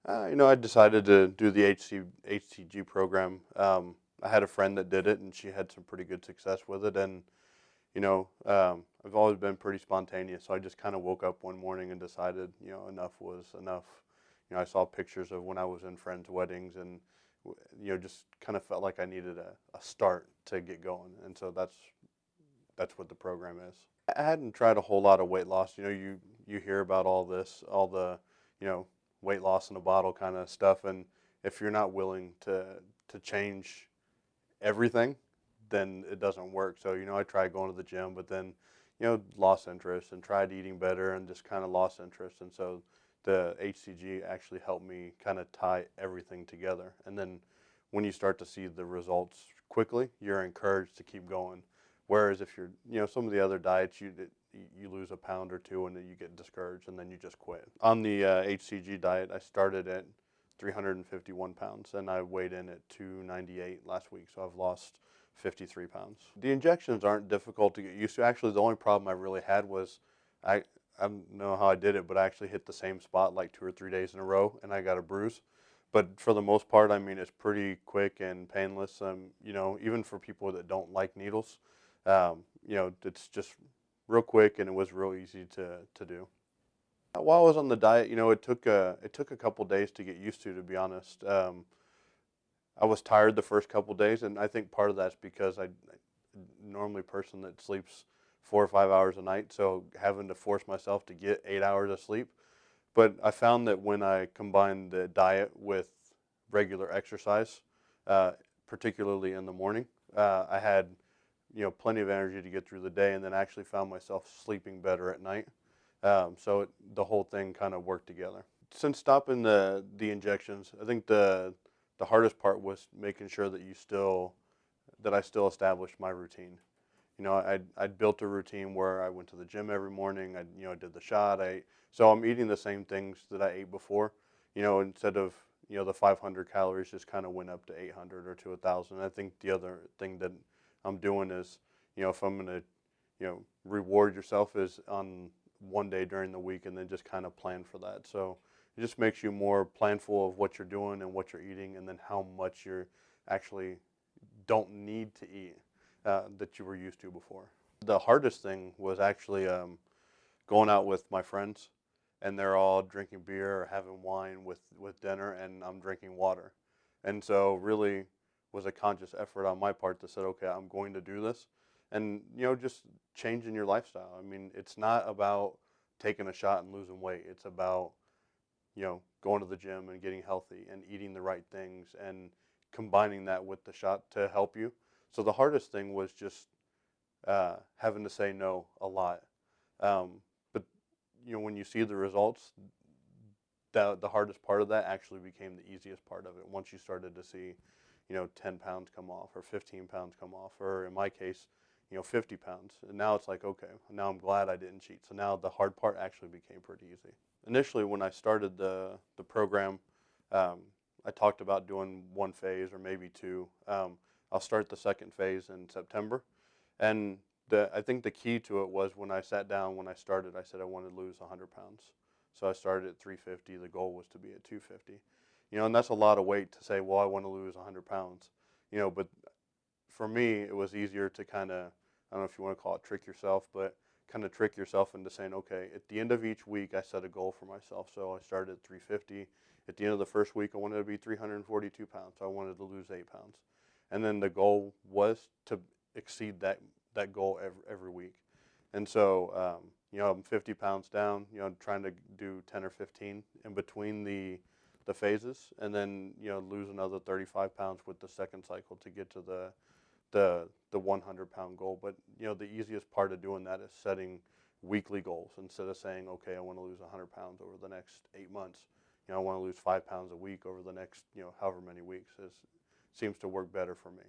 I decided to do the HCG program. I had a friend that did it, and she had some pretty good success with it. And I've always been pretty spontaneous, so I just kind of woke up one morning and decided, enough was enough. I saw pictures of when I was in friends' weddings, and just kind of felt like I needed a start to get going. And so that's what the program is. I hadn't tried a whole lot of weight loss. You hear about all this, all the, you know, weight loss in a bottle kind of stuff, and if you're not willing to change everything, then it doesn't work. So, I tried going to the gym, but then, lost interest and tried eating better and just kind of lost interest. And so the HCG actually helped me kind of tie everything together. And then when you start to see the results quickly, you're encouraged to keep going. Whereas if you're, some of the other diets, you lose a pound or two and then you get discouraged and then you just quit. On the HCG diet, I started at 351 pounds and I weighed in at 298 last week, so I've lost 53 pounds. The injections aren't difficult to get used to. Actually, the only problem I really had was I don't know how I did it, but I actually hit the same spot like 2 or 3 days in a row and I got a bruise. But for the most part, I mean, it's pretty quick and painless. Even for people that don't like needles, it's just real quick and it was real easy to do. While I was on the diet, it took a couple days to get used to be honest. I was tired the first couple days, and I think part of that's because I normally a person that sleeps 4 or 5 hours a night, so having to force myself to get 8 hours of sleep. But I found that when I combined the diet with regular exercise, uh, particularly in the morning, I had plenty of energy to get through the day, and then actually found myself sleeping better at night. The whole thing kind of worked together. Since stopping the injections, I think the hardest part was making sure that I still established my routine. I'd built a routine where I went to the gym every morning. I did the shot. So I'm eating the same things that I ate before. Instead of the 500 calories, just kind of went up to 800 or to 1,000. I think the other thing that I'm doing is, if I'm gonna, reward yourself is on one day during the week, and then just kind of plan for that. So it just makes you more planful of what you're doing and what you're eating, and then how much you're actually don't need to eat that you were used to before. The hardest thing was actually going out with my friends, and they're all drinking beer or having wine with dinner, and I'm drinking water. And so really was a conscious effort on my part to say, okay, I'm going to do this. And, just changing your lifestyle. I mean, it's not about taking a shot and losing weight. It's about, going to the gym and getting healthy and eating the right things and combining that with the shot to help you. So the hardest thing was just having to say no a lot. But when you see the results, the hardest part of that actually became the easiest part of it. Once you started to see, 10 pounds come off or 15 pounds come off, or in my case, 50 pounds. And now it's like, okay, now I'm glad I didn't cheat. So now the hard part actually became pretty easy. Initially, when I started the program, I talked about doing one phase or maybe two. I'll start the second phase in September. And I think the key to it was when I sat down, when I started, I said I wanted to lose 100 pounds. So I started at 350. The goal was to be at 250. And that's a lot of weight to say, well, I want to lose 100 pounds. But for me, it was easier to kind of, I don't know if you want to call it trick yourself, but kind of trick yourself into saying, okay, at the end of each week, I set a goal for myself. So I started at 350. At the end of the first week, I wanted to be 342 pounds. So I wanted to lose 8 pounds. And then the goal was to exceed that goal every week. And so, I'm 50 pounds down, trying to do 10 or 15 in between the phases, and then, lose another 35 pounds with the second cycle to get to the 100-pound goal. But, the easiest part of doing that is setting weekly goals instead of saying, okay, I want to lose 100 pounds over the next 8 months. I want to lose 5 pounds a week over the next, however many weeks. It seems to work better for me.